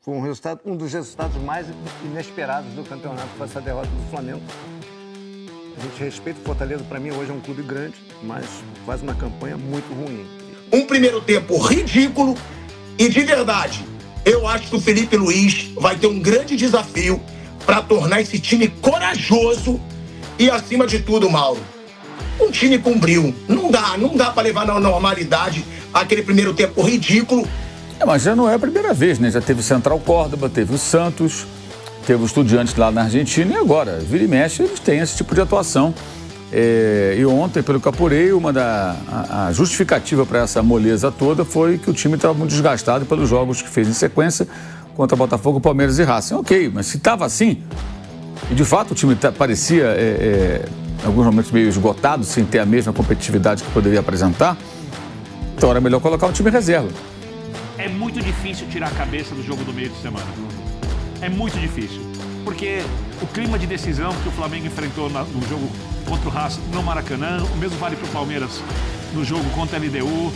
Foi um dos resultados mais inesperados do campeonato, foi essa derrota do Flamengo. A gente respeita o Fortaleza, para mim hoje é um clube grande, mas faz uma campanha muito ruim. Um primeiro tempo ridículo e, de verdade, eu acho que o Felipe Luiz vai ter um grande desafio para tornar esse time corajoso e, acima de tudo, Mauro, um time com brilho. Não dá para levar na normalidade aquele primeiro tempo ridículo. Mas já não é a primeira vez, né? Já teve o Central Córdoba, teve o Santos, teve o Estudiantes lá na Argentina e agora, vira e mexe, eles têm esse tipo de atuação. E ontem, pelo que eu apurei, a justificativa para essa moleza toda foi que o time estava muito desgastado pelos jogos que fez em sequência contra Botafogo, Palmeiras e Racing. Ok, mas se estava assim, e de fato o time parecia, em alguns momentos, meio esgotado, sem ter a mesma competitividade que poderia apresentar, então era melhor colocar um time reserva. É muito difícil tirar a cabeça do jogo do meio de semana. É muito difícil. Porque o clima de decisão que o Flamengo enfrentou no jogo contra o Racing no Maracanã, o mesmo vale para o Palmeiras no jogo contra a LDU.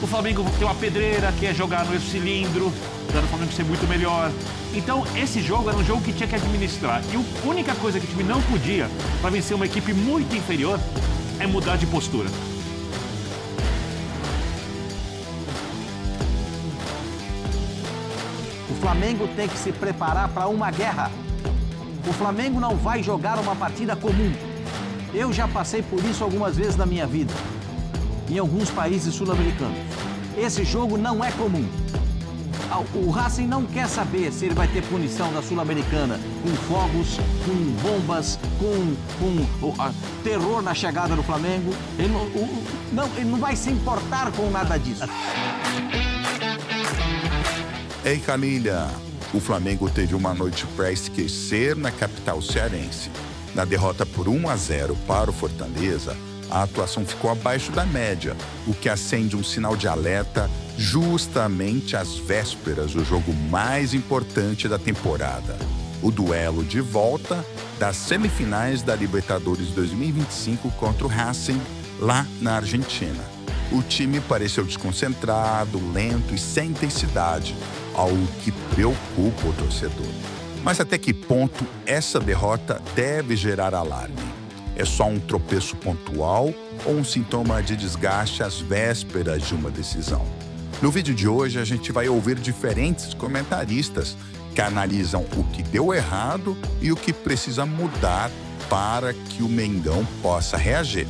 O Flamengo tem uma pedreira que é jogar no eixo cilindro, dando o Flamengo ser muito melhor. Então, esse jogo era um jogo que tinha que administrar. E a única coisa que o time não podia, para vencer uma equipe muito inferior, é mudar de postura. O Flamengo tem que se preparar para uma guerra. O Flamengo não vai jogar uma partida comum. Eu já passei por isso algumas vezes na minha vida, em alguns países sul-americanos. Esse jogo não é comum. O Racing não quer saber se ele vai ter punição da Sul-Americana com fogos, com bombas, com terror na chegada do Flamengo. Ele não vai se importar com nada disso. Ei, Camila, o Flamengo teve uma noite para esquecer na capital cearense. Na derrota por 1-0 para o Fortaleza, a atuação ficou abaixo da média, o que acende um sinal de alerta justamente às vésperas do jogo mais importante da temporada, o duelo de volta das semifinais da Libertadores 2025 contra o Racing, lá na Argentina. O time pareceu desconcentrado, lento e sem intensidade, algo que preocupa o torcedor. Mas até que ponto essa derrota deve gerar alarme? É só um tropeço pontual ou um sintoma de desgaste às vésperas de uma decisão? No vídeo de hoje, a gente vai ouvir diferentes comentaristas que analisam o que deu errado e o que precisa mudar para que o Mengão possa reagir.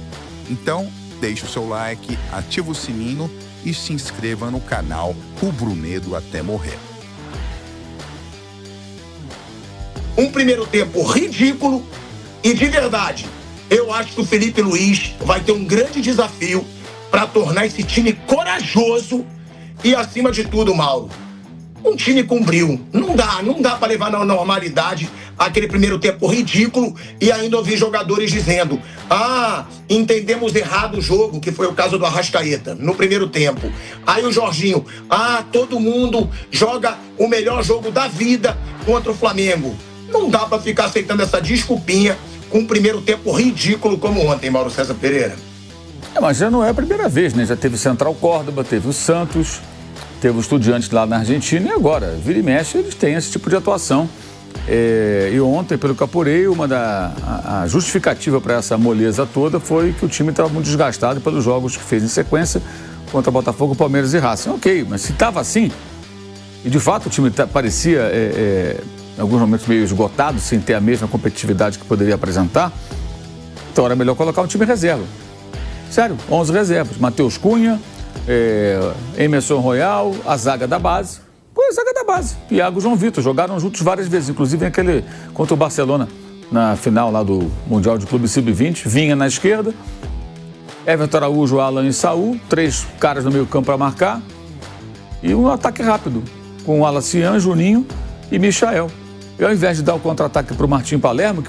Então, deixe o seu like, ative o sininho e se inscreva no canal Rubro-Negro até morrer. Um primeiro tempo ridículo e, de verdade, eu acho que o Felipe Luiz vai ter um grande desafio para tornar esse time corajoso e, acima de tudo, Mauro, um time com brilho. Não dá para levar na normalidade aquele primeiro tempo ridículo e ainda ouvir jogadores dizendo: entendemos errado o jogo, que foi o caso do Arrascaeta, no primeiro tempo. Aí o Jorginho: todo mundo joga o melhor jogo da vida contra o Flamengo. Não dá para ficar aceitando essa desculpinha com um primeiro tempo ridículo como ontem, Mauro César Pereira. Mas já não é a primeira vez, né? Já teve o Central Córdoba, teve o Santos, teve o Estudiantes lá na Argentina e agora, vira e mexe, eles têm esse tipo de atuação. E ontem, pelo que eu apurei, a justificativa para essa moleza toda foi que o time estava muito desgastado pelos jogos que fez em sequência contra Botafogo, Palmeiras e Racing. Ok, mas se estava assim, e de fato o time parecia, em alguns momentos, meio esgotado, sem ter a mesma competitividade que poderia apresentar, então era melhor colocar um time reserva. Sério, 11 reservas. Matheus Cunha, Emerson Royal, a zaga da base. A zaga da base. Iago e João Vitor jogaram juntos várias vezes, inclusive aquele contra o Barcelona, na final lá do Mundial de Clube Sub-20. Vinha na esquerda, Everton Araújo, Alan e Saul, 3 caras no meio campo para marcar, e um ataque rápido, com o Alacian, Juninho e Michael. E ao invés de dar o contra-ataque para o Martim Palermo,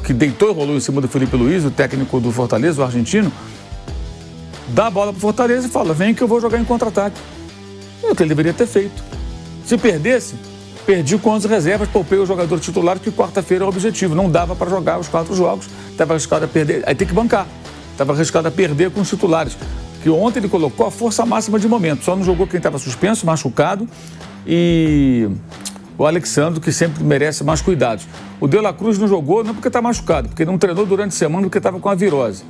que deitou e rolou em cima do Felipe Luiz, o técnico do Fortaleza, o argentino, dá a bola para o Fortaleza e fala: vem que eu vou jogar em contra-ataque. É o que ele deveria ter feito. Se perdesse, perdi com 11 reservas, poupei o jogador titular, que quarta-feira é o objetivo. Não dava para jogar os 4 jogos, estava arriscado a perder, aí tem que bancar. Estava arriscado a perder com os titulares. Que ontem ele colocou a força máxima de momento, só não jogou quem estava suspenso, machucado, e o Alexandre, que sempre merece mais cuidados. O De La Cruz não jogou não porque está machucado, porque não treinou durante a semana porque estava com a virose.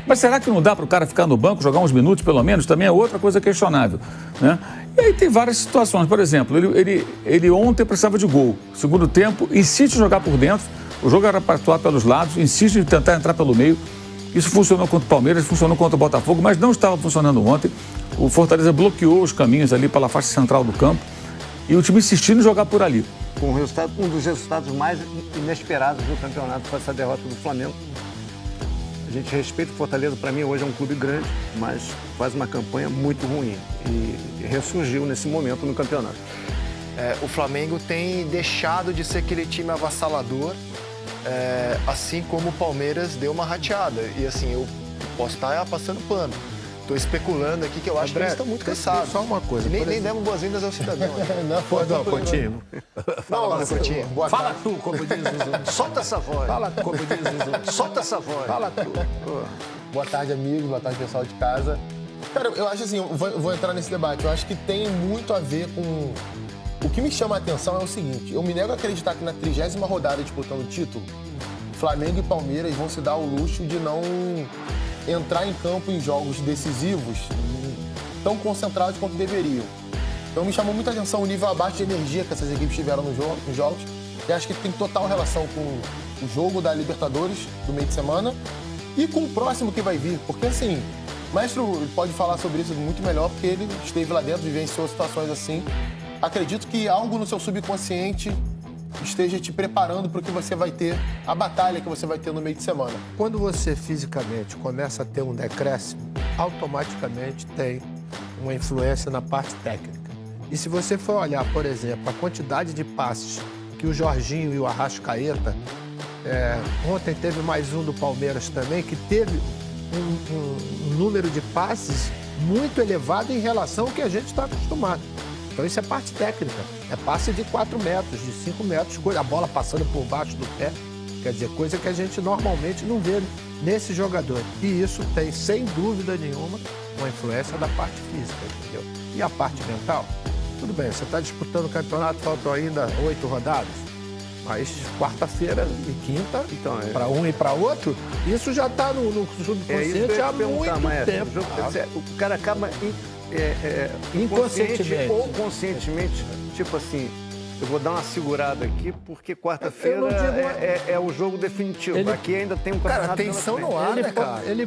Mas será que não dá para o cara ficar no banco, jogar uns minutos pelo menos? Também é outra coisa questionável, né? E aí tem várias situações. Por exemplo, ele ontem precisava de gol. Segundo tempo, insiste em jogar por dentro. O jogo era para atuar pelos lados, insiste em tentar entrar pelo meio. Isso funcionou contra o Palmeiras, funcionou contra o Botafogo, mas não estava funcionando ontem. O Fortaleza bloqueou os caminhos ali pela faixa central do campo e o time insistindo em jogar por ali. Com um dos resultados mais inesperados do campeonato foi essa derrota do Flamengo. A gente respeita o Fortaleza, para mim hoje é um clube grande, mas faz uma campanha muito ruim e ressurgiu nesse momento no campeonato. O Flamengo tem deixado de ser aquele time avassalador, assim como o Palmeiras deu uma rateada. E assim, eu posso estar passando pano. Estou especulando aqui que eu acho que eles estão muito cansados. Só uma coisa. Nem demos boas-vindas ao cidadão. Não, Coutinho. Fala, Coutinho. Fala tu, como diz o Zuzu. Solta essa voz. Fala como diz o Zuzu. Solta essa voz. Fala tu. Boa tarde, amigos. Boa tarde, pessoal de casa. Cara, eu acho assim, vou entrar nesse debate. Eu acho que tem muito a ver com... O que me chama a atenção é o seguinte. Eu me nego a acreditar que na 30ª rodada disputando o título, Flamengo e Palmeiras vão se dar o luxo de não entrar em campo em jogos decisivos tão concentrados quanto deveriam. Então me chamou muita atenção o nível abaixo de energia que essas equipes tiveram nos jogos. E acho que tem total relação com o jogo da Libertadores do meio de semana e com o próximo que vai vir. Porque assim, o Maestro pode falar sobre isso muito melhor porque ele esteve lá dentro, vivenciou situações assim. Acredito que algo no seu subconsciente esteja te preparando para o que você vai ter, a batalha que você vai ter no meio de semana. Quando você fisicamente começa a ter um decréscimo, automaticamente tem uma influência na parte técnica. E se você for olhar, por exemplo, a quantidade de passes que o Jorginho e o Arrascaeta, ontem teve mais um do Palmeiras também, que teve um número de passes muito elevado em relação ao que a gente está acostumado. Então isso é parte técnica, é passe de 4 metros, de 5 metros, a bola passando por baixo do pé, quer dizer, coisa que a gente normalmente não vê nesse jogador. E isso tem, sem dúvida nenhuma, uma influência da parte física, entendeu? E a parte mental? Tudo bem, você está disputando o campeonato, faltam ainda 8 rodadas, mas quarta-feira e quinta, para um e para outro, isso já está no subconsciente há muito tempo. O cara acaba... inconscientemente ou conscientemente, tipo assim, eu vou dar uma segurada aqui porque quarta-feira é o jogo definitivo. Aqui ainda tem um campeonato. Cara, tensão no ar, né, cara? Ele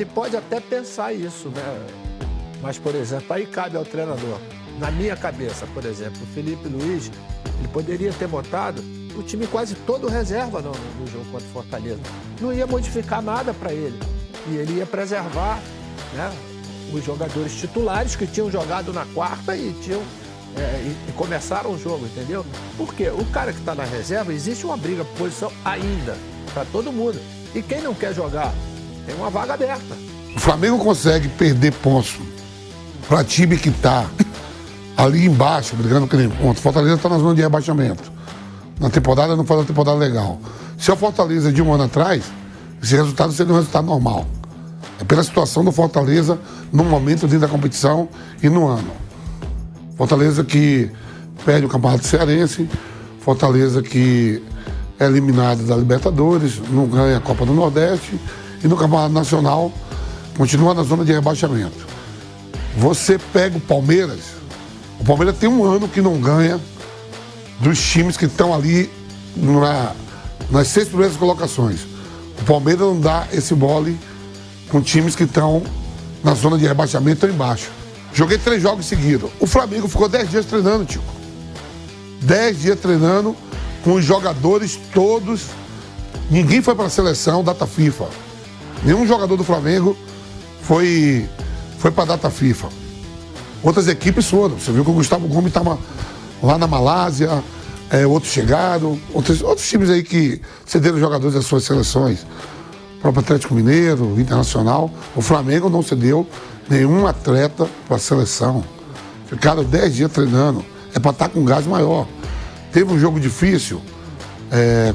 pode até pensar isso, né? Mas, por exemplo, aí cabe ao treinador. Na minha cabeça, por exemplo, o Felipe Luiz, ele poderia ter botado o time quase todo reserva no jogo contra o Fortaleza. Não ia modificar nada para ele. E ele ia preservar, né, os jogadores titulares que tinham jogado na quarta e começaram o jogo, entendeu? Porque o cara que está na reserva, existe uma briga por posição ainda, para todo mundo. E quem não quer jogar, tem uma vaga aberta. O Flamengo consegue perder pontos para time que está ali embaixo, brigando com ele. O Fortaleza está na zona de rebaixamento. Na temporada não foi uma temporada legal. Se o Fortaleza de um ano atrás, esse resultado seria um resultado normal. É pela situação do Fortaleza no momento dentro da competição e no ano. Fortaleza que perde o Campeonato Cearense, Fortaleza que é eliminado da Libertadores, não ganha a Copa do Nordeste e no Campeonato Nacional continua na zona de rebaixamento. Você pega o Palmeiras tem um ano que não ganha dos times que estão ali nas 6 primeiras colocações. O Palmeiras não dá esse mole com times que estão na zona de rebaixamento ou embaixo. Joguei 3 jogos seguidos. O Flamengo ficou 10 dias treinando, Tico. 10 dias treinando com os jogadores todos. Ninguém foi para a seleção, data FIFA. Nenhum jogador do Flamengo foi para a data FIFA. Outras equipes foram. Você viu que o Gustavo Gomes estava lá na Malásia, outros chegaram, outros times aí que cederam jogadores das suas seleções. O próprio Atlético Mineiro, Internacional. O Flamengo não cedeu nenhum atleta para a seleção. Ficaram 10 dias treinando. É para estar com gás maior. Teve um jogo difícil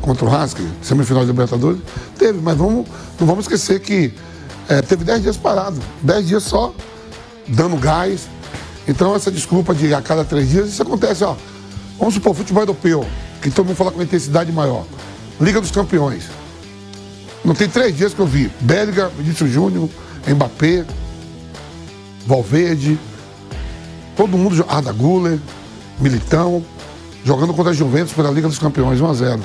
contra o Racing, semifinal de Libertadores. Teve, mas não vamos esquecer que teve 10 dias parado. 10 dias só, dando gás. Então essa desculpa de a cada 3 dias, isso acontece, ó. Vamos supor, futebol europeu, que todo mundo fala com intensidade maior. Liga dos Campeões. Não tem 3 dias que eu vi Bellingham, Vinícius Júnior, Mbappé, Valverde, todo mundo, Arda Güler, Militão, jogando contra a Juventus pela Liga dos Campeões, 1-0.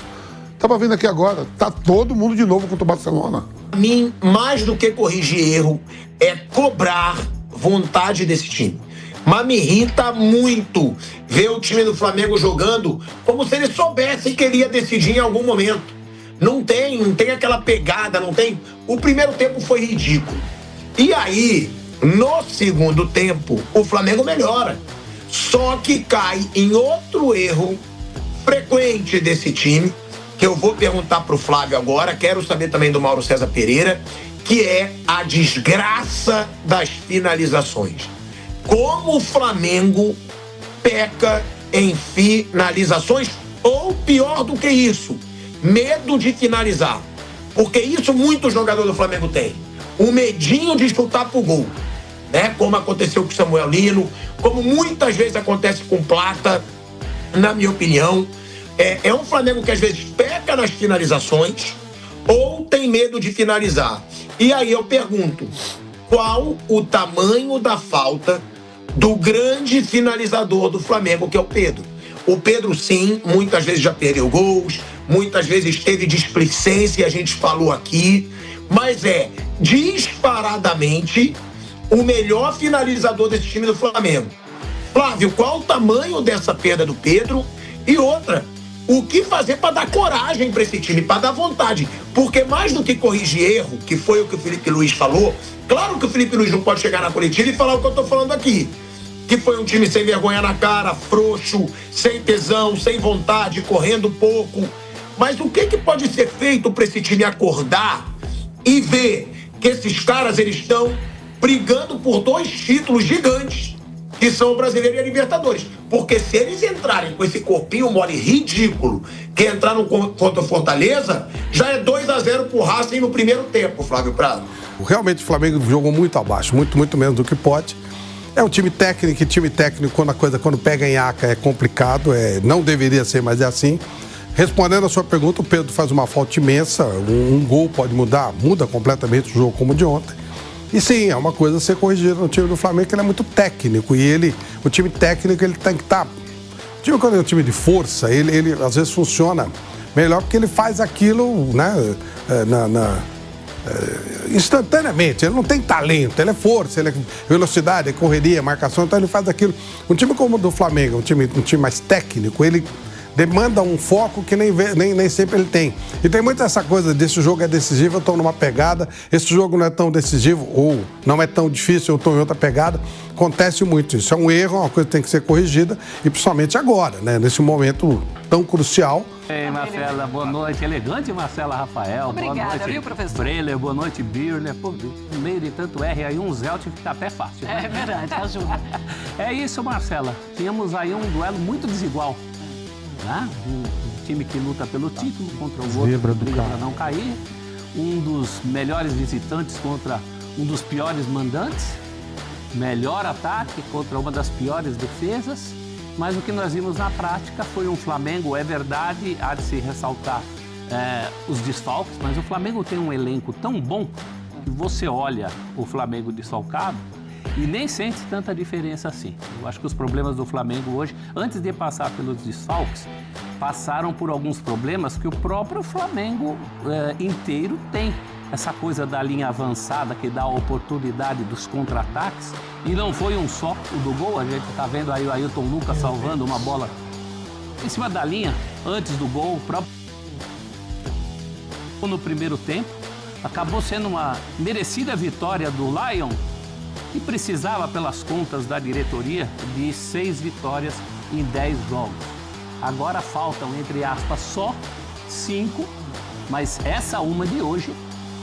Tava vendo aqui agora, tá todo mundo de novo contra o Barcelona. Pra mim, mais do que corrigir erro, é cobrar vontade desse time. Mas me irrita muito ver o time do Flamengo jogando como se ele soubesse que ele ia decidir em algum momento. Não tem aquela pegada, não tem. O primeiro tempo foi ridículo. E aí, no segundo tempo, o Flamengo melhora. Só que cai em outro erro frequente desse time, que eu vou perguntar pro Flávio agora, quero saber também do Mauro César Pereira, que é a desgraça das finalizações. Como o Flamengo peca em finalizações, ou pior do que isso, medo de finalizar. Porque isso muitos jogadores do Flamengo têm. O medinho de chutar pro gol, né? Como aconteceu com o Samuel Lino, como muitas vezes acontece com o Plata, na minha opinião. É um Flamengo que às vezes peca nas finalizações ou tem medo de finalizar. E aí eu pergunto, qual o tamanho da falta do grande finalizador do Flamengo, que é o Pedro? O Pedro, sim, muitas vezes já perdeu gols, muitas vezes teve displicência, a gente falou aqui, mas é disparadamente o melhor finalizador desse time do Flamengo. Flávio, qual o tamanho dessa perda do Pedro? E outra, o que fazer para dar coragem para esse time, para dar vontade? Porque mais do que corrigir erro, que foi o que o Felipe Luiz falou, claro que o Felipe Luiz não pode chegar na coletiva e falar o que eu estou falando aqui. Que foi um time sem vergonha na cara, frouxo, sem tesão, sem vontade, correndo pouco. Mas o que pode ser feito para esse time acordar e ver que esses caras eles estão brigando por 2 títulos gigantes, que são o Brasileiro e a Libertadores? Porque se eles entrarem com esse corpinho mole ridículo, que entraram contra o Fortaleza, já é 2-0 pro Racing no primeiro tempo, Flávio Prado. Realmente o Flamengo jogou muito abaixo, muito menos do que pode. É um time técnico, e time técnico, quando pega em aca, é complicado, não deveria ser, mas é assim. Respondendo a sua pergunta, o Pedro faz uma falta imensa, um gol pode muda completamente o jogo como o de ontem. E sim, é uma coisa a ser corrigida no time do Flamengo, que ele é muito técnico, e o time técnico, ele tem que estar... O time, quando é um time de força, ele às vezes funciona melhor, porque ele faz aquilo, né, instantaneamente. Ele não tem talento, ele é força, ele é velocidade, é correria, é marcação, então ele faz aquilo. Um time como o do Flamengo, um time mais técnico, ele demanda um foco que nem sempre ele tem. E tem muito essa coisa desse jogo é decisivo, eu estou numa pegada, esse jogo não é tão decisivo, ou não é tão difícil, eu estou em outra pegada. Acontece muito isso. É um erro, é uma coisa que tem que ser corrigida, e principalmente agora, né? Nesse momento tão crucial. Ei, Marcela, boa noite. Elegante, Marcela Rafael. Obrigada, boa noite, viu, professor? Breler, boa noite, Birler. Pô, no meio de tanto R aí, um Zelt fica até fácil. Né? É verdade, ajuda. É isso, Marcela. Tínhamos aí um duelo muito desigual. Né? Um time que luta pelo título contra o outro que briga para não cair. Um dos melhores visitantes contra um dos piores mandantes. Melhor ataque contra uma das piores defesas. Mas o que nós vimos na prática foi um Flamengo, é verdade, há de se ressaltar os desfalques, mas o Flamengo tem um elenco tão bom que você olha o Flamengo desfalcado e nem sente tanta diferença assim. Eu acho que os problemas do Flamengo hoje, antes de passar pelos desfalques, passaram por alguns problemas que o próprio Flamengo inteiro tem. Essa coisa da linha avançada que dá a oportunidade dos contra-ataques. E não foi um só o do gol, a gente está vendo aí o Ailton Lucas salvando uma bola em cima da linha, antes do gol, o próprio no primeiro tempo. Acabou sendo uma merecida vitória do Lion, que precisava, pelas contas da diretoria, de 6 vitórias em 10 jogos. Agora faltam, entre aspas, só 5, mas essa uma de hoje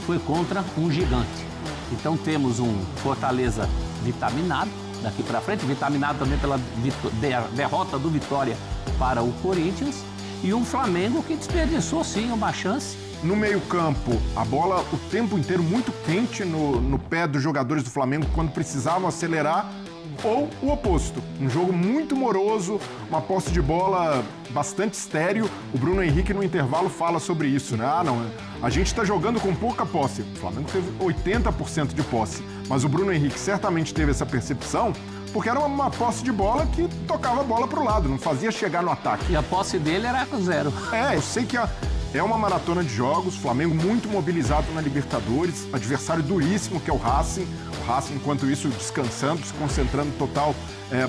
foi contra um gigante. Então temos um Fortaleza vitaminado daqui para frente, vitaminado também pela derrota do Vitória para o Corinthians, e um Flamengo que desperdiçou sim uma chance. No meio-campo, a bola o tempo inteiro muito quente no pé dos jogadores do Flamengo, quando precisavam acelerar, ou o oposto. Um jogo muito moroso, uma posse de bola bastante estéril. O Bruno Henrique no intervalo fala sobre isso, né? A gente está jogando com pouca posse. O Flamengo teve 80% de posse, mas o Bruno Henrique certamente teve essa percepção porque era uma posse de bola que tocava a bola para o lado, não fazia chegar no ataque. E a posse dele era com 0. Eu sei que é uma maratona de jogos, Flamengo muito mobilizado na Libertadores, adversário duríssimo que é o Racing. O Racing, enquanto isso, descansando, se concentrando total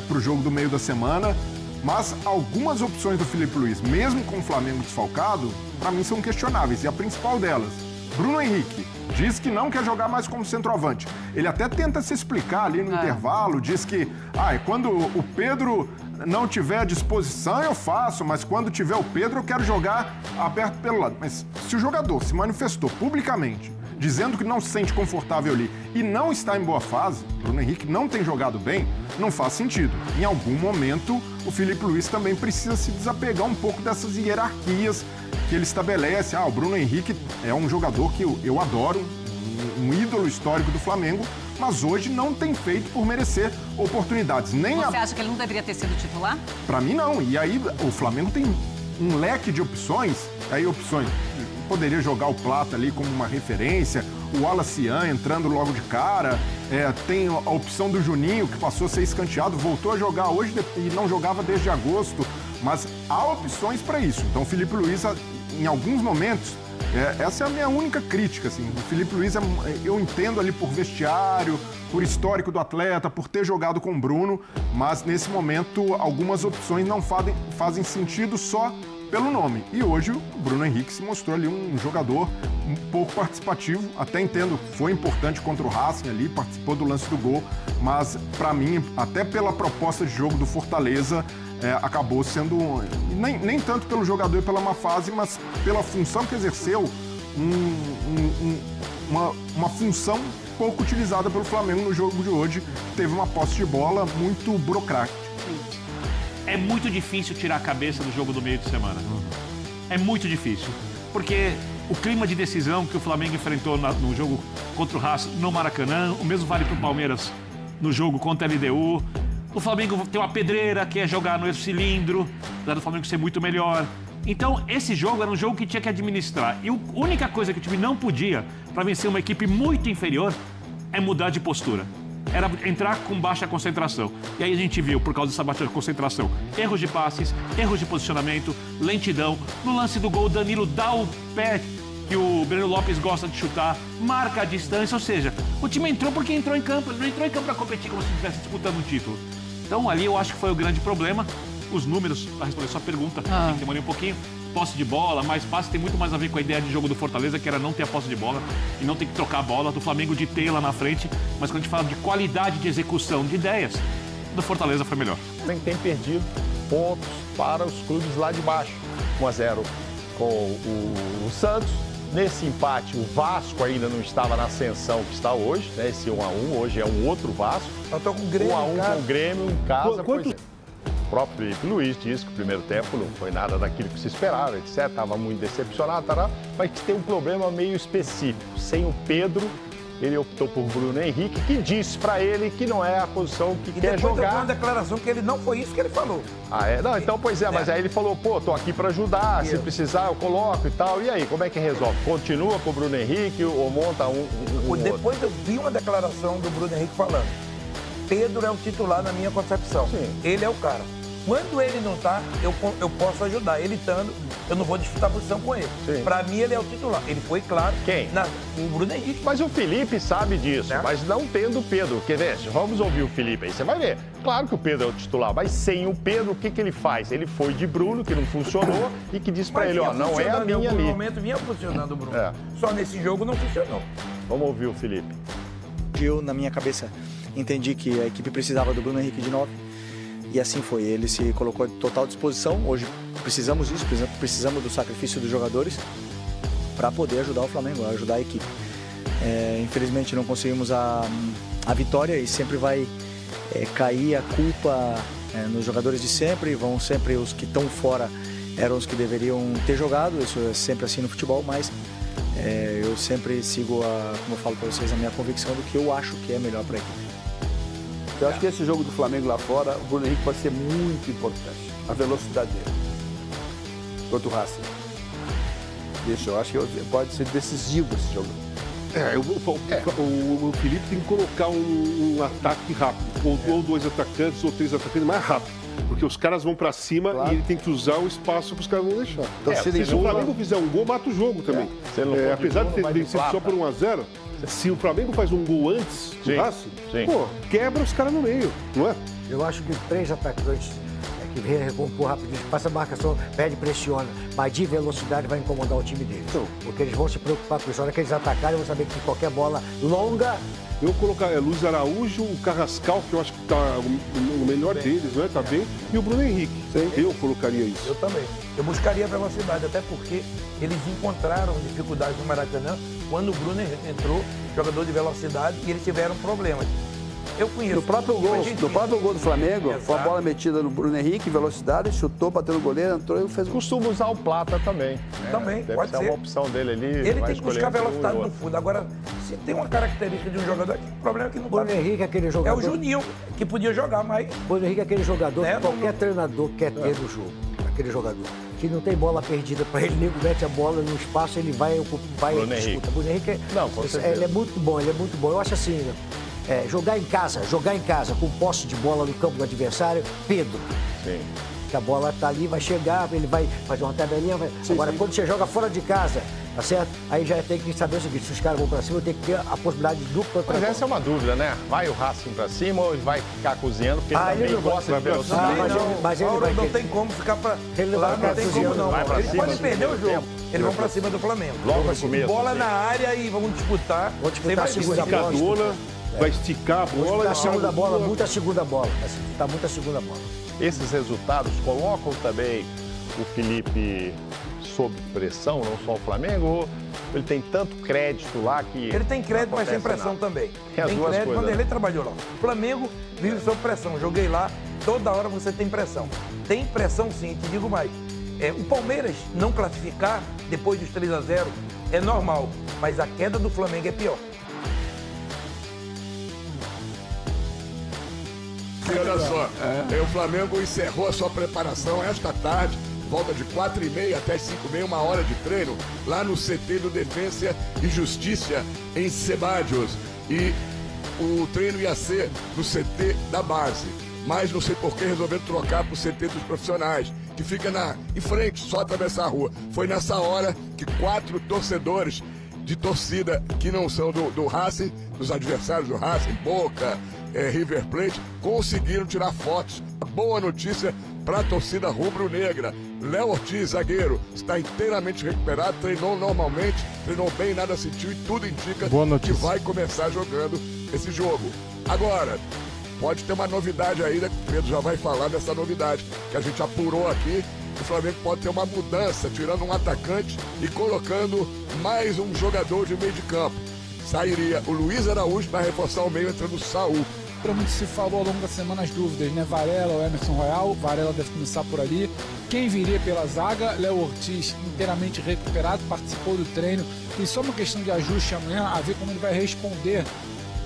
para o jogo do meio da semana. Mas algumas opções do Filipe Luís, mesmo com o Flamengo desfalcado, para mim são questionáveis. E a principal delas, Bruno Henrique, diz que não quer jogar mais como centroavante. Ele até tenta se explicar ali no intervalo, diz que quando o Pedro não tiver à disposição eu faço, mas quando tiver o Pedro eu quero jogar aberto pelo lado. Mas se o jogador se manifestou publicamente, dizendo que não se sente confortável ali e não está em boa fase, Bruno Henrique não tem jogado bem, não faz sentido. Em algum momento, o Filipe Luís também precisa se desapegar um pouco dessas hierarquias que ele estabelece. O Bruno Henrique é um jogador que eu adoro, um ídolo histórico do Flamengo, mas hoje não tem feito por merecer oportunidades. Você acha que ele não deveria ter sido titular? Para mim, não. E aí, o Flamengo tem um leque de opções. Poderia jogar o Plata ali como uma referência, o Wallacian entrando logo de cara, tem a opção do Juninho, que passou a ser escanteado, voltou a jogar hoje e não jogava desde agosto, mas há opções para isso. Então, o Filipe Luís, em alguns momentos, essa é a minha única crítica, assim. O Filipe Luís, eu entendo ali por vestiário, por histórico do atleta, por ter jogado com o Bruno, mas nesse momento algumas opções não fazem sentido só pelo nome. E hoje o Bruno Henrique se mostrou ali um jogador um pouco participativo, até entendo, foi importante contra o Racing ali, participou do lance do gol, mas para mim, até pela proposta de jogo do Fortaleza, acabou sendo, nem tanto pelo jogador e pela má fase, mas pela função que exerceu, uma função pouco utilizada pelo Flamengo no jogo de hoje, que teve uma posse de bola muito burocrática. É muito difícil tirar a cabeça do jogo do meio de semana. É muito difícil. Porque o clima de decisão que o Flamengo enfrentou no jogo contra o Racing no Maracanã, o mesmo vale para o Palmeiras no jogo contra a LDU. O Flamengo tem uma pedreira, que é jogar no cilindro, apesar do Flamengo ser muito melhor. Então, esse jogo era um jogo que tinha que administrar. E a única coisa que o time não podia, para vencer uma equipe muito inferior, é mudar de postura. Era entrar com baixa concentração. E aí a gente viu, por causa dessa baixa concentração, erros de passes, erros de posicionamento, lentidão. No lance do gol, o Danilo dá o pé que o Breno Lopes gosta de chutar, marca a distância, ou seja, o time entrou porque entrou em campo, ele não entrou em campo para competir como se estivesse disputando um título. Então ali eu acho que foi o grande problema. Os números, para responder sua pergunta, demorei um pouquinho. Posse de bola, mais passe, tem muito mais a ver com a ideia de jogo do Fortaleza, que era não ter a posse de bola e não ter que trocar a bola, do Flamengo de ter lá na frente. Mas quando a gente fala de qualidade de execução de ideias, do Fortaleza foi melhor. Tem perdido pontos para os clubes lá de baixo. 1-0 com o Santos. Nesse empate, o Vasco ainda não estava na ascensão que está hoje, né? Esse 1-1, hoje é um outro Vasco. Eu tô com o Grêmio, 1-1 com o Grêmio em casa. O próprio Filipe Luís disse que o primeiro tempo não foi nada daquilo que se esperava, etc. Estava muito decepcionado, mas que tem um problema meio específico. Sem o Pedro, ele optou por Bruno Henrique, que disse para ele que não é a posição que quer jogar. E depois uma declaração que ele não foi isso que ele falou. Não, então, pois é, mas aí ele falou, tô aqui para ajudar, se precisar eu coloco e tal. E aí, como é que resolve? Continua com o Bruno Henrique ou monta Depois eu vi uma declaração do Bruno Henrique falando, Pedro é o titular na minha concepção. Sim. Ele é o cara. Quando ele não tá, eu posso ajudar. Ele estando, eu não vou disputar a posição com ele. Para mim, ele é o titular. Ele foi claro. Quem? O Bruno Henrique. Mas o Felipe sabe disso, mas não tendo o Pedro. Quer ver? Vamos ouvir o Felipe aí, você vai ver. Claro que o Pedro é o titular, mas sem o Pedro, o que ele faz? Ele foi de Bruno, que não funcionou, e que disse para ele, não é a minha ali. No momento vinha funcionando o Bruno. Só nesse jogo não funcionou. Vamos ouvir o Felipe. Eu, na minha cabeça, entendi que a equipe precisava do Bruno Henrique de 9. E assim foi, ele se colocou à total disposição. Hoje precisamos disso, precisamos do sacrifício dos jogadores para poder ajudar o Flamengo, ajudar a equipe. Infelizmente não conseguimos a vitória e sempre vai cair a culpa nos jogadores de sempre. Vão sempre os que estão fora, eram os que deveriam ter jogado, isso é sempre assim no futebol, mas eu sempre sigo, como eu falo para vocês, a minha convicção do que eu acho que é melhor para a equipe. Eu acho que esse jogo do Flamengo lá fora, o Bruno Henrique vai ser muito importante. A velocidade dele. Contra o Racing. Eu acho que pode ser decisivo esse jogo. O Felipe tem que colocar um ataque rápido, ou 2 atacantes, ou 3 atacantes mais rápido. Porque os caras vão pra cima e ele tem que usar o espaço para os caras não deixar. Se o Flamengo fizer um gol, mata o jogo também. Apesar de ter vencido só por 1-0, se o Flamengo faz um gol antes do Racing, quebra os caras no meio, não é? Eu acho que 3 atacantes que vem recompor rapidinho, passa a marcação, pede, pressiona, mas de velocidade vai incomodar o time deles. Porque eles vão se preocupar com isso. Na hora que eles atacarem, vão saber que qualquer bola longa... Eu vou colocar Luiz Araújo, o Carrascal, que eu acho que está o melhor deles, né? Tá bem, e o Bruno Henrique. Eu colocaria isso. Eu também. Eu buscaria velocidade, até porque eles encontraram dificuldades no Maracanã quando o Bruno entrou, jogador de velocidade, e eles tiveram problemas. Eu conheço. No próprio gol do Flamengo, foi a bola metida no Bruno Henrique, velocidade, chutou, bateu no goleiro, entrou e fez... Costuma usar o Plata também. Também, deve pode ser ser. uma opção dele ali. Ele tem que buscar velocidade no fundo. Agora, se tem uma característica de um jogador, o problema é que não Bruno Henrique é aquele jogador... É o Juninho, que podia jogar, mas... Bruno Henrique é aquele jogador que qualquer treinador quer ter no jogo. Aquele jogador. Que não tem bola perdida para ele, nego mete a bola no espaço, ele vai e disputa. Bruno Henrique ele é muito bom, Eu acho assim, né? Jogar em casa, com posse de bola no campo do adversário, Pedro. Sim. Que a bola tá ali, vai chegar, ele vai fazer uma tabelinha. Agora, quando você joga fora de casa, tá certo? Aí já tem que saber o seguinte, se os caras vão pra cima, tem que ter a possibilidade de dupla. Mas essa é uma dúvida, né? Vai o Racing pra cima ou vai ficar cozinhando? Porque ele também gosta de velocidade. Mas ele não tem como ficar pra... Ele lá não tem como não. Vai pra Eles cima, podem perder o jogo. Eles vão pra cima do Flamengo. Logo no começo. Bola na área e vamos disputar. Vamos disputar a segunda bola. Vai esticar a bola. A segunda bola, muita segunda bola. Tá muita segunda bola. Esses resultados colocam também o Felipe sob pressão, não só o Flamengo, ou ele tem tanto crédito lá que... Ele tem crédito, mas tem pressão também. Tem as duas crédito, coisas. quando ele trabalhou lá. O Flamengo vive sob pressão. Joguei lá, toda hora você tem pressão. Tem pressão sim, te digo mais. O Palmeiras não classificar depois dos 3-0 é normal, mas a queda do Flamengo é pior. E olha só, o Flamengo encerrou a sua preparação esta tarde, volta de 4h30 até 5h30, 1 hora de treino, lá no CT do Defensa e Justiça, em Sebadios. E o treino ia ser no CT da base, mas não sei por que resolveram trocar para o CT dos profissionais, que fica em frente, só atravessar a rua. Foi nessa hora que 4 torcedores de torcida que não são do Racing, dos adversários do Racing, Boca, River Plate, conseguiram tirar fotos. Boa notícia para a torcida rubro-negra. Léo Ortiz, zagueiro, está inteiramente recuperado, treinou normalmente, treinou bem, nada sentiu e tudo indica que vai começar jogando esse jogo. Agora, pode ter uma novidade aí, né? O Pedro já vai falar dessa novidade que a gente apurou aqui. O Flamengo pode ter uma mudança, tirando um atacante e colocando mais um jogador de meio de campo. Sairia o Luiz Araújo para reforçar o meio, entrando o Saul. Muito se falou ao longo da semana as dúvidas, né? Varela ou Emerson Royal, Varela deve começar por ali. Quem viria pela zaga? Léo Ortiz, inteiramente recuperado, participou do treino. Tem só uma questão de ajuste amanhã, a ver como ele vai responder,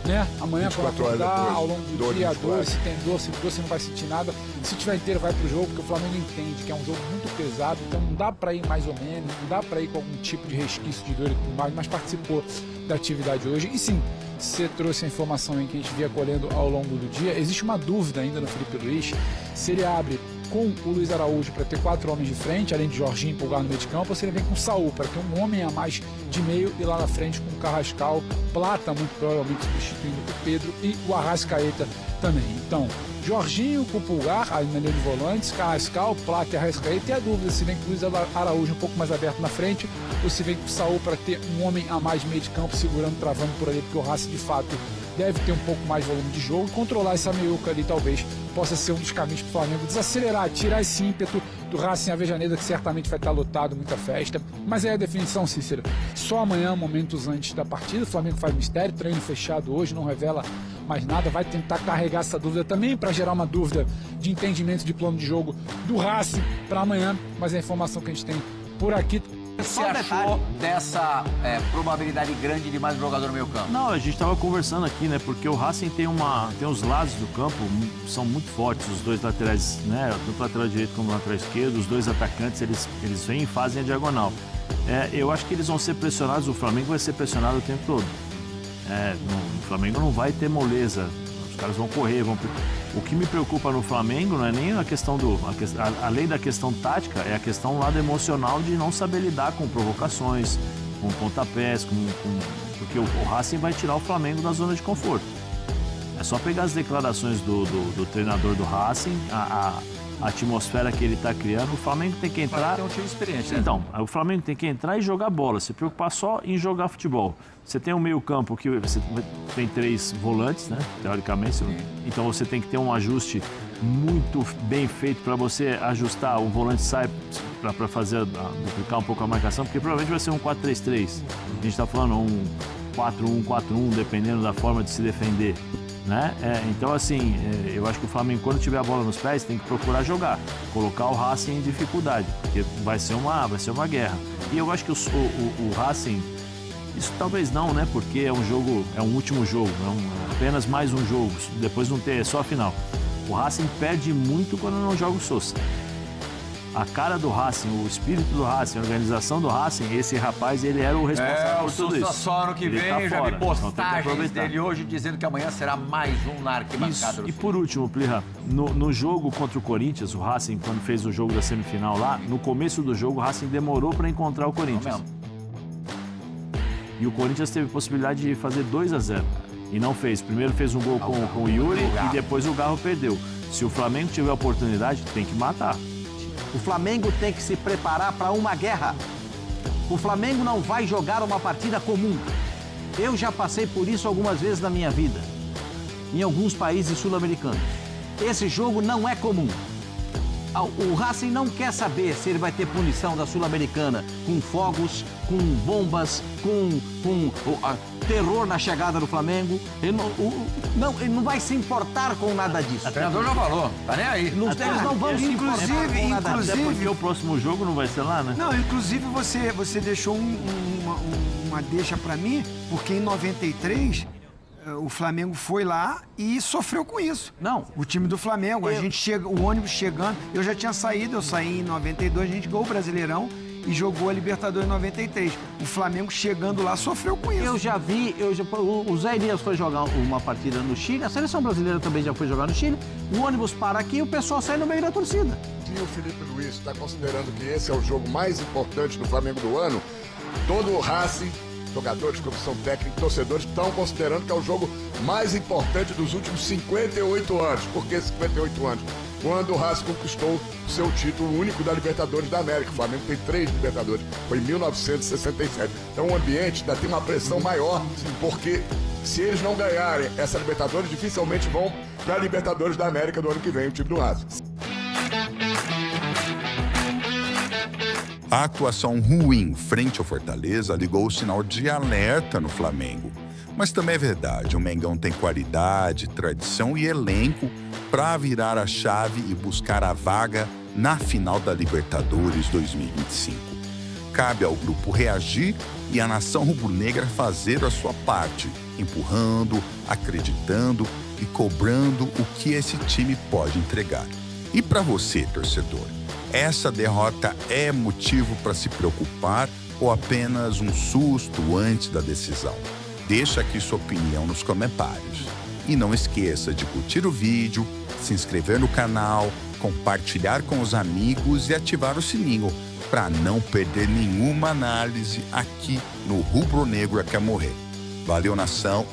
né? Amanhã, quando acordar, ao longo do dia, a dor, se tem dor, se não vai sentir nada. Se tiver inteiro, vai pro jogo, porque o Flamengo entende que é um jogo muito pesado, então não dá para ir mais ou menos, não dá para ir com algum tipo de resquício de dor e tudo mais, mas participou da atividade hoje. E sim, você trouxe a informação em que a gente via colhendo ao longo do dia. Existe uma dúvida ainda no Felipe Luiz, se ele abre com o Luiz Araújo para ter 4 homens de frente, além de Jorginho empolgar no meio de campo, ou se ele vem com o Saul para ter um homem a mais de meio e lá na frente com o Carrascal, Plata muito provavelmente substituindo o Pedro e o Arrascaeta também. Então, Jorginho com o Pulgar, ali na linha de volantes, Carrascal, Plata e Arrascaeta, e a dúvida se vem com o Luiz Araújo um pouco mais aberto na frente, ou se vem com o Saul para ter um homem a mais de meio de campo, segurando, travando por ali, porque o Racing de fato deve ter um pouco mais de volume de jogo, controlar essa meiuca ali talvez possa ser um dos caminhos para o Flamengo desacelerar, tirar esse ímpeto do Racing Avejaneda, que certamente vai estar lotado, muita festa. Mas aí a definição, Cícero, só amanhã, momentos antes da partida, o Flamengo faz mistério, treino fechado hoje, não revela mais nada, vai tentar carregar essa dúvida também para gerar uma dúvida de entendimento de plano de jogo do Racing para amanhã, mas a informação que a gente tem por aqui. O que você achou dessa probabilidade grande de mais um jogador no meio campo? Não, a gente estava conversando aqui, né? Porque o Racing tem os lados do campo, são muito fortes, os dois laterais, né? Tanto o lateral direito como o lateral esquerdo, os dois atacantes, eles vêm e fazem a diagonal. Eu acho que eles vão ser pressionados, o Flamengo vai ser pressionado o tempo todo. O Flamengo não vai ter moleza, os caras vão correr, O que me preocupa no Flamengo não é nem a questão além da questão tática, é a questão do lado emocional de não saber lidar com provocações, com pontapés, porque o Racing vai tirar o Flamengo da zona de conforto. É só pegar as declarações do treinador do Racing, a atmosfera que ele está criando. O Flamengo tem que entrar... Tem um time experiente, né? Então, o Flamengo tem que entrar e jogar bola, se preocupar só em jogar futebol. Você tem um meio campo que você tem 3 volantes, né? Teoricamente. Então você tem que ter um ajuste muito bem feito para você ajustar. O volante sai para duplicar um pouco a marcação, porque provavelmente vai ser um 4-3-3. A gente está falando um 4-1-4-1, dependendo da forma de se defender. Né? Então, assim, eu acho que o Flamengo, quando tiver a bola nos pés, tem que procurar jogar, colocar o Racing em dificuldade, porque vai ser uma guerra. E eu acho que o Racing, isso talvez não, né? Porque é um último jogo, apenas mais um jogo, depois não ter, é só a final. O Racing perde muito quando não joga o Sousa. A cara do Racing, o espírito do Racing, a organização do Racing, esse rapaz, ele era o responsável por tudo isso. Só ano que vem, eu já vi postagens dele hoje dizendo que amanhã será mais um na arquibancada. E por último, Plirra, no jogo contra o Corinthians, o Racing, quando fez o jogo da semifinal lá, no começo do jogo, o Racing demorou para encontrar o Corinthians. E o Corinthians teve possibilidade de fazer 2-0 e não fez. Primeiro fez um gol com o Yuri e depois o Garro perdeu. Se o Flamengo tiver a oportunidade, tem que matar. O Flamengo tem que se preparar para uma guerra. O Flamengo não vai jogar uma partida comum. Eu já passei por isso algumas vezes na minha vida, em alguns países sul-americanos. Esse jogo não é comum. O Racing não quer saber se ele vai ter punição da Sul-Americana com fogos, com bombas, com terror na chegada do Flamengo. Ele não vai se importar com nada disso. O treinador já falou, tá nem aí. Eles não vão se importar com nada disso. Até porque o próximo jogo não vai ser lá, né? Não, inclusive você deixou uma deixa pra mim, porque em 93... o Flamengo foi lá e sofreu com isso. Não. O time do Flamengo, o ônibus chegando, eu já tinha saído, eu saí em 92, a gente ganhou o Brasileirão e jogou a Libertadores em 93. O Flamengo chegando lá sofreu com isso. Eu já vi, o Zé Elias foi jogar uma partida no Chile, a seleção brasileira também já foi jogar no Chile, o ônibus para aqui e o pessoal sai no meio da torcida. Se o Felipe Luiz está considerando que esse é o jogo mais importante do Flamengo do ano, todo o Racing, jogadores, comissão técnica, torcedores estão considerando que é o jogo mais importante dos últimos 58 anos. Por que 58 anos? Quando o Racing conquistou o seu título único da Libertadores da América. O Flamengo tem 3 Libertadores, foi em 1967. Então o ambiente ainda tem uma pressão maior, porque se eles não ganharem essa Libertadores, dificilmente vão para a Libertadores da América do ano que vem, o time do Racing. A atuação ruim frente ao Fortaleza ligou o sinal de alerta no Flamengo. Mas também é verdade, o Mengão tem qualidade, tradição e elenco para virar a chave e buscar a vaga na final da Libertadores 2025. Cabe ao grupo reagir e a nação rubro-negra fazer a sua parte, empurrando, acreditando e cobrando o que esse time pode entregar. E para você, torcedor, essa derrota é motivo para se preocupar ou apenas um susto antes da decisão? Deixa aqui sua opinião nos comentários. E não esqueça de curtir o vídeo, se inscrever no canal, compartilhar com os amigos e ativar o sininho para não perder nenhuma análise aqui no Rubro Negro Quer Morrer. Valeu, nação!